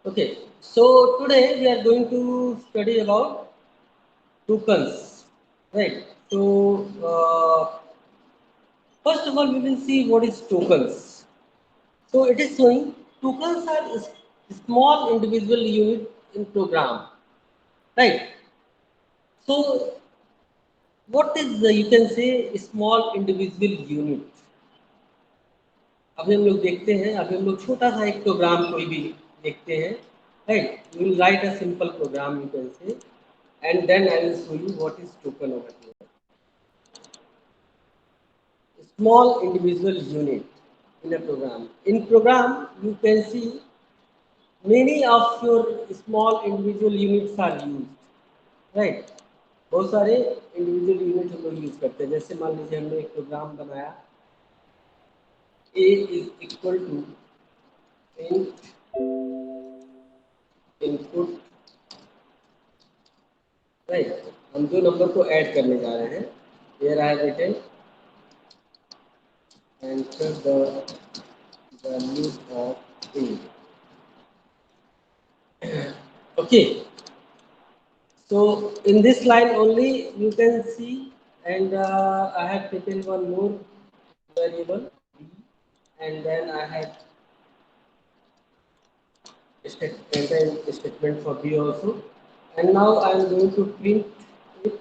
Okay, so today we are going to study about tokens, right? So first of all, we will see what is tokens. So it is showing tokens are small individual unit in program, right? So what is you can say small individual unit? अभी हम लोग देखते हैं, अभी हम लोग छोटा सा एक प्रोग्राम कोई भी देखते हैं, right? We will write a simple program you can say, and then I will show you what is token over here. Small individual unit in a program. In program, you can see many of your small individual units are used, right? बहुत सारे individual unit हम लोग use करते हैं. जैसे मान लीजिए हमने एक प्रोग्राम बनाया, a is equal to int input, right? हम जो नंबर को ऐड करने जा रहे हैं, here I have written enter the value of a. Okay, so in this line only you can see, and I have taken one more variable b, and then I have enter statement for b also, and now I am going to print it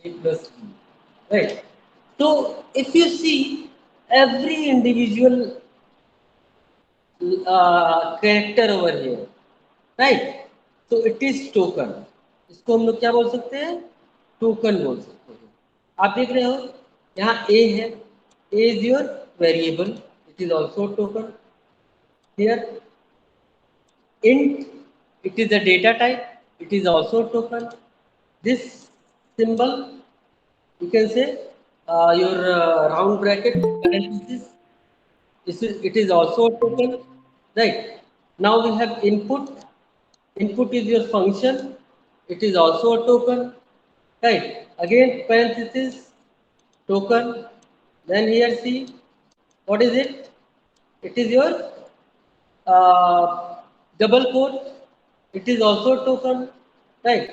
a plus b, right? So if you see every individual character over here, right? So it is token. इसको हम लोग क्या बोल सकते हैं? Token बोल सकते हैं. आप देख रहे हो यहाँ a है, a is your variable, it is also token. Here int, it is a data type, it is also token. This symbol, you can say your round bracket parenthesis, it is also a token, right? Now we have input. Input is your function, it is also a token, right? Again parenthesis, token. Then here see, what is it? It is your double quote, it is also a token, right?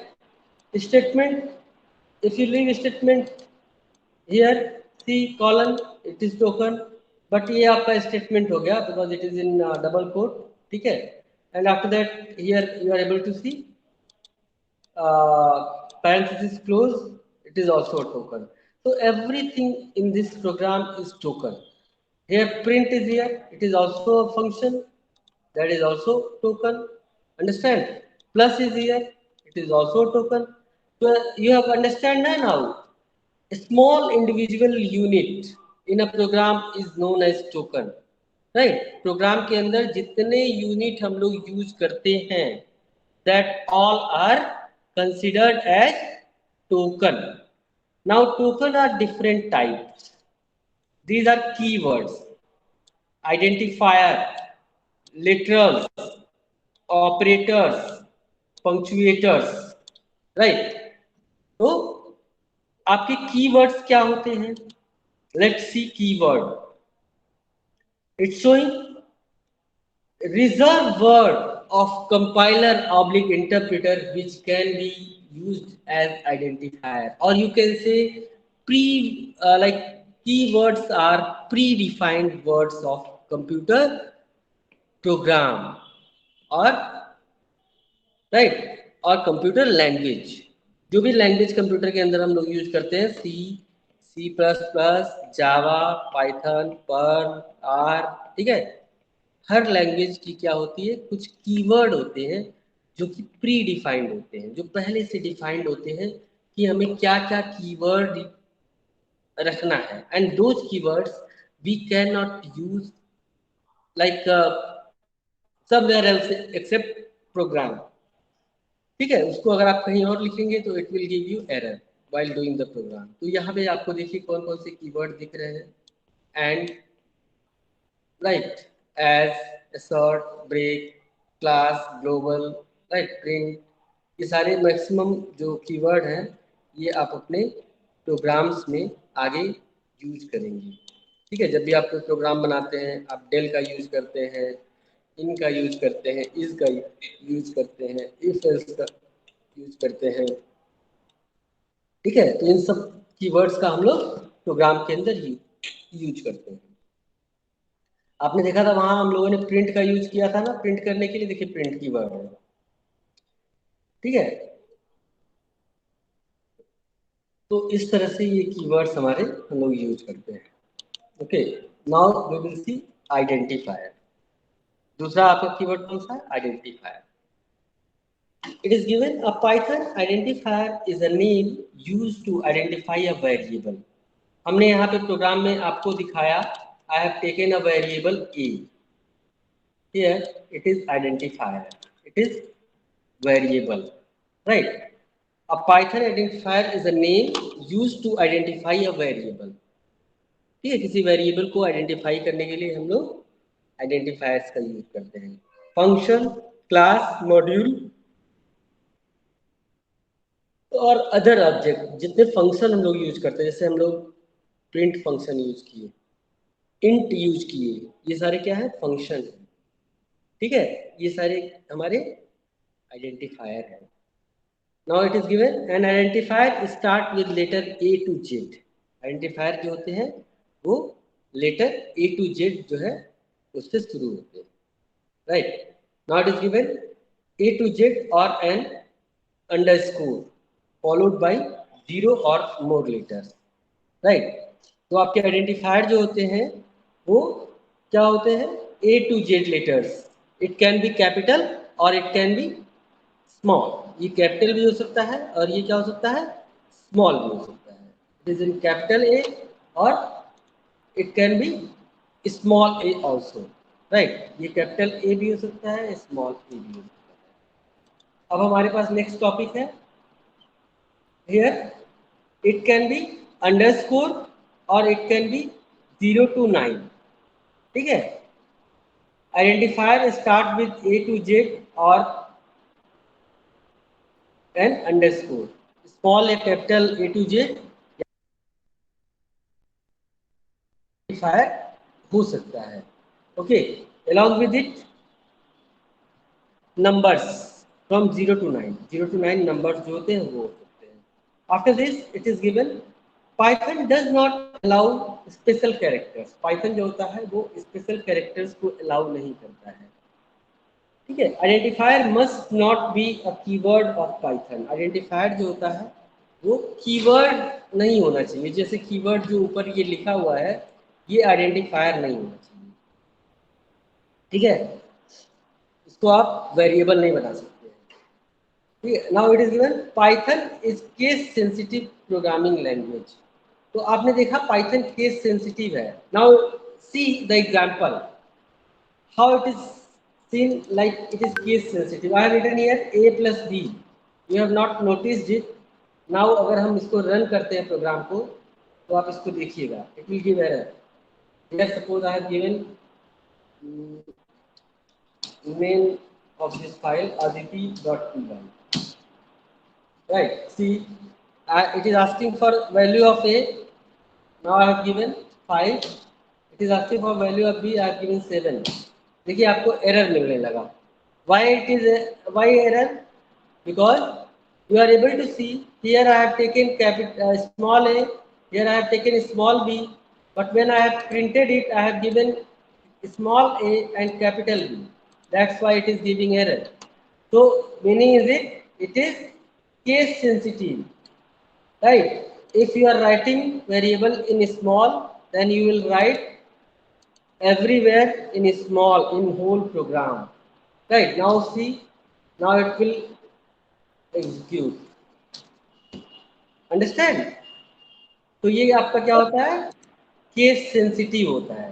Statement, if you leave statement here, see column, it is token, but ये आपका statement हो गया because it is in double quote, ठीक है? And after that here you are able to see parenthesis close, it is also a token. So everything in this program is token. Here print is here, it is also a function, that is also token. Understand? Plus is here, it is also a token. So you have understand now. A small individual unit in a program is known as token. Right? Program के अंदर जितने unit हम लोग use करते हैं, that all are considered as token. Now token are different types. These are keywords, identifier, literals, operators, punctuators, right? तो आपके keywords क्या होते हैं? Let's see keyword. It's showing reserved word of compiler oblique interpreter which can be used as identifier, or you can say like keywords are predefined words of computer program, or right, और computer language. जो भी language computer के अंदर हम लोग use करते हैं, C, C plus plus, Java, Python, Perl, R, ठीक है? हर लैंग्वेज की क्या होती है, कुछ कीवर्ड होते हैं जो कि प्री डिफाइंड होते हैं, जो पहले से डिफाइंड होते हैं कि हमें क्या क्या कीवर्ड रखना है, and those keywords we can not use like somewhere else except program. ठीक है? उसको अगर आप कहीं और लिखेंगे तो it will give you error while doing the program. तो यहाँ पे आपको देखिए कौन कौन से कीवर्ड दिख रहे हैं, and right, as, assert, break, class, global, right, print, ये सारे मैक्सिमम जो कीवर्ड हैं ये आप अपने प्रोग्राम्स में आगे यूज करेंगे. ठीक है? जब भी आप कोई प्रोग्राम बनाते हैं, आप डेल का यूज करते हैं, इन का यूज करते हैं, इज का यूज करते हैं, इफ एल्स का यूज करते हैं। ठीक है, तो इन सब कीवर्ड्स का हम लोग प्रोग्राम के अंदर यूज करते हैं। आपने देखा था वहां हम लोगों ने प्रिंट का यूज किया था ना, प्रिंट करने के लिए, देखिए प्रिंट कीवर्ड है। ठीक है, तो इस तरह से ये कीवर्ड्स हमारे हम लोग यूज करते हैं। Okay, now we will see identifier. दूसरा आपका कीवर्ड कौन सा है? Identifier. It is given a Python identifier is a name used to identify a variable. हमने यहाँ पे प्रोग्राम में आपको दिखाया, I have taken a variable a. Here it is identifier. It is variable, right? A Python identifier is a name used to identify a variable. ठीक है, किसी variable को आइडेंटिफाई करने के लिए हम लोग आइडेंटिफायर्स का यूज करते हैं। फंक्शन, क्लास, मॉड्यूल और अदर ऑब्जेक्ट, जितने फंक्शन हम लोग यूज करते हैं, जैसे हम लोग प्रिंट फंक्शन यूज किए, इंट यूज किए, ये सारे क्या है? फंक्शन है। ठीक है, ये सारे हमारे आइडेंटिफायर है। Now it is given an identifier start with letter A to Z. Identifier जो होते हैं वो लेटर ए टू जेड जो है उससे शुरू होते हैं, right? Now it is given A to Z और एन अंडरस्कोर फॉलोड बाय 0 और मोर लेटर्स, राइट? तो आपके आइडेंटिफायर जो होते हैं वो क्या होते हैं? A to Z letters. It can be capital और इट कैन बी स्मॉल। ये कैपिटल भी हो सकता है और ये क्या हो सकता है? स्मॉल भी हो सकता है। It is in capital A और it can be small A also, right? ये कैपिटल ए भी हो सकता है, स्मॉल ए भी हो सकता है। अब हमारे पास नेक्स्ट टॉपिक है, here it can be underscore और it can be 0 to 9। ठीक है, identifier start with A to Z और एन अंडरस्कोर, स्मॉल या capital A to Z identifier हो सकता है। Okay, along with it numbers from 0 to 9, 0 to 9 numbers जो होते हैं वो हो सकते हैं। After this it is given Python does not allow special characters। Python जो होता है वो special characters को allow नहीं करता है। ठीक है, identifier must not be a keyword of Python. Identifier जो होता है वो कीवर्ड नहीं होना चाहिए। जैसे कीवर्ड जो ऊपर ये लिखा हुआ है ये आइडेंटिफायर नहीं होना चाहिए। ठीक है, इसको आप वेरिएबल नहीं बना सकते। ठीक है, now it is given Python is case sensitive programming language. तो आपने देखा पाइथन केस सेंसिटिव है। Now see the example how it is seen, like it is case sensitive. I have written here a plus b. You have not noticed it. Now अगर हम इसको run करते हैं programme को तो आप इसको देखिएगा, it will give error. Here suppose I have given name of this file aditi.py. Right, see it is asking for value of a. Now I have given 5. It is asking for value of b. I have given 7. देखिए आपको error मिलने लगा। Why it is why error? Because you are able to see here I have taken capital small a, here I have taken small b, but when I have printed it I have given small a and capital B. That's why it is giving error. So meaning is it is case sensitive, right? If you are writing variable in small, then you will write everywhere in small in whole program, right? Now see, now it will execute, understand? तो ये आपका क्या होता है? Case sensitive होता है,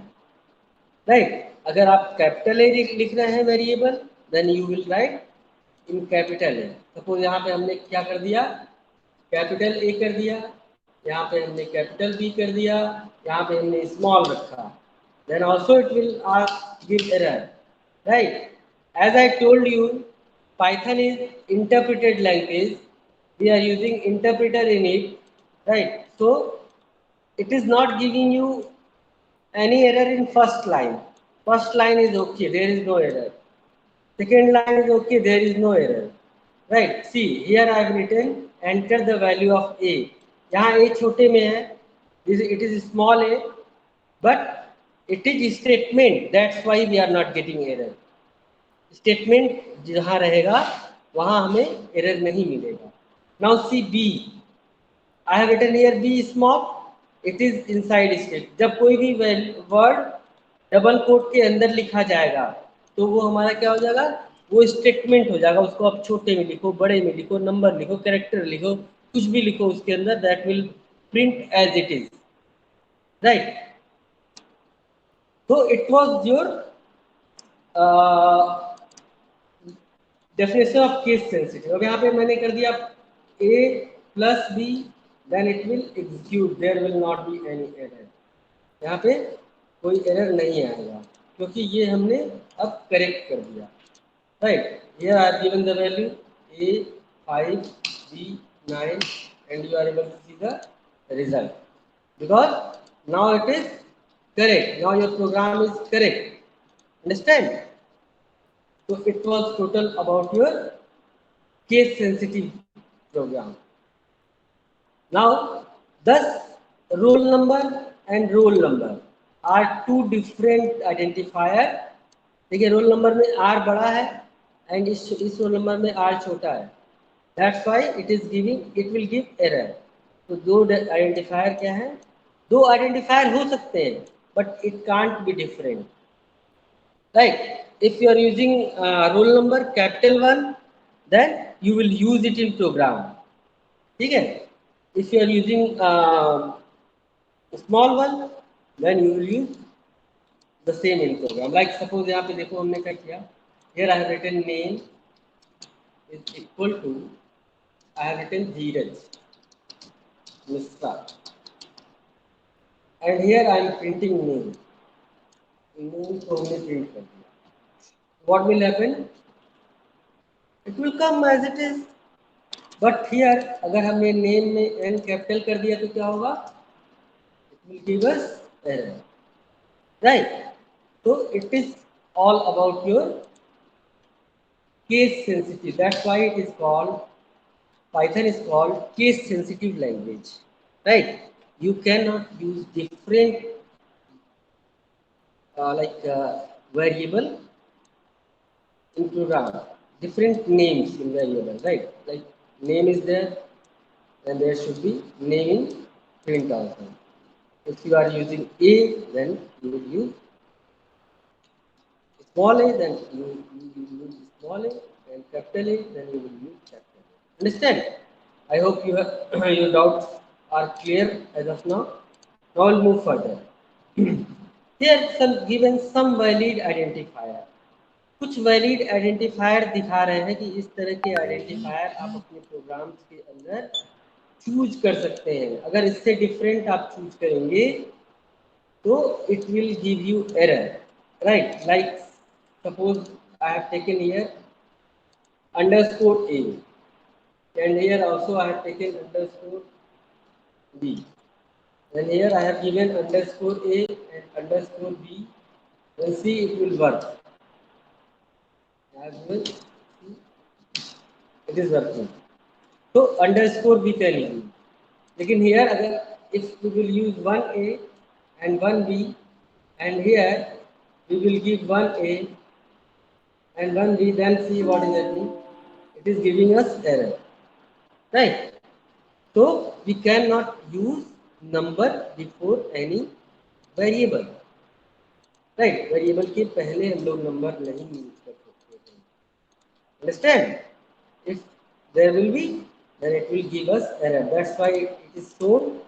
right? अगर आप कैपिटल ए लिख रहे हैं variable then you will write in capital A. Suppose यहाँ पे हमने क्या कर दिया? कैपिटल ए कर दिया, यहाँ पे हमने कैपिटल बी कर दिया, यहाँ पे हमने स्मॉल रखा, then also it will give error, right? As I told you, Python is interpreted language. We are using interpreter in it, right? So it is not giving you any error in first line. First line is okay, there is no error. Second line is okay, there is no error. Right, see, here I have written enter the value of a. यहाँ a छोटे में है, it is small a, but it is statement, that's why we are not getting error. Statement जहाँ रहेगा वहाँ हमें error नहीं मिलेगा. Now see b, I have written here b small, it is inside state. जब कोई भी वर्ड डबल कोट के अंदर लिखा जाएगा तो वो हमारा क्या हो जाएगा, वो स्टेटमेंट हो जाएगा. उसको आप छोटे में लिखो, बड़े में लिखो, नंबर लिखो, कैरेक्टर लिखो, कुछ भी लिखो उसके अंदर, that will print as it is. Right, तो it was your definition of case sensitive. अब यहाँ पे मैंने कर दिया a plus b, then it will execute, there will not be any error. यहाँ पे कोई एरर नहीं आएगा क्योंकि ये हमने अब करेक्ट कर दिया. Right, here I have given the value a 5 b 9 and you are able to see the result because now it is correct. Now your program is correct. Understand? So it was total about your case sensitive program. Now thus roll number and roll number are two different identifier. देखिए roll number में R बड़ा है and इस roll number में R छोटा है. That's why it is giving, it will give error. तो दो आइडेंटिफायर क्या है, दो आइडेंटिफायर हो सकते हैं but it can't be different. Right, if you are using roll number capital 1 then you will use it in program. ठीक है, if you are using small one then you will use the same in program. Like suppose यहाँ पे देखो हमने क्या किया, here I have written name is equal to, I have written Dheeraj Misra and here I am printing name. Name को हमने print कर दिया. What will happen? It will come as it is. But here अगर हमने name में n capital कर दिया तो क्या होगा? It will give us error. Right? So it is all about your case sensitive. That's why it is called, Python is called case sensitive language. Right? You cannot use different variable in program, different names in variable, right? Like name is there, and there should be name in print also. If you are using A, then you will use small a, then you will use small a, and capital A, then you will use capital A. Understand? I hope you have your doubts are clear as of now. Now we'll move further. Here some given some valid identifier. कुछ valid identifier दिखा रहे हैं कि इस तरह के identifier आप अपने प्रोग्राम्स के अंदर चूज कर सकते हैं. अगर इससे डिफरेंट आप चूज करेंगे तो it will give you error. Right, like suppose I have taken here underscore A and here also I have taken underscore b, and here I have given underscore a and underscore b, and see it will work. It is working. So underscore we can use. लेकिन here अगर if we will use one a and one b and here we will give one a and one b, then see what is happening. It is giving us error. Right? So we cannot use number before any variable. Right? Variable के पहले हम लोग number नहीं use कर सकते हैं. Understand? If there will be, then it will give us error. That's why it is shown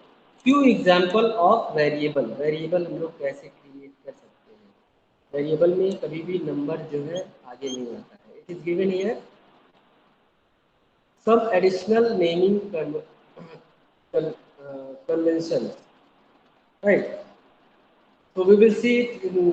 few example of variable. Variable हम लोग कैसे create कर सकते हैं. Variable में कभी भी number जो है आगे नहीं आता है. It is given here some additional naming conventions. Right. So we will see it in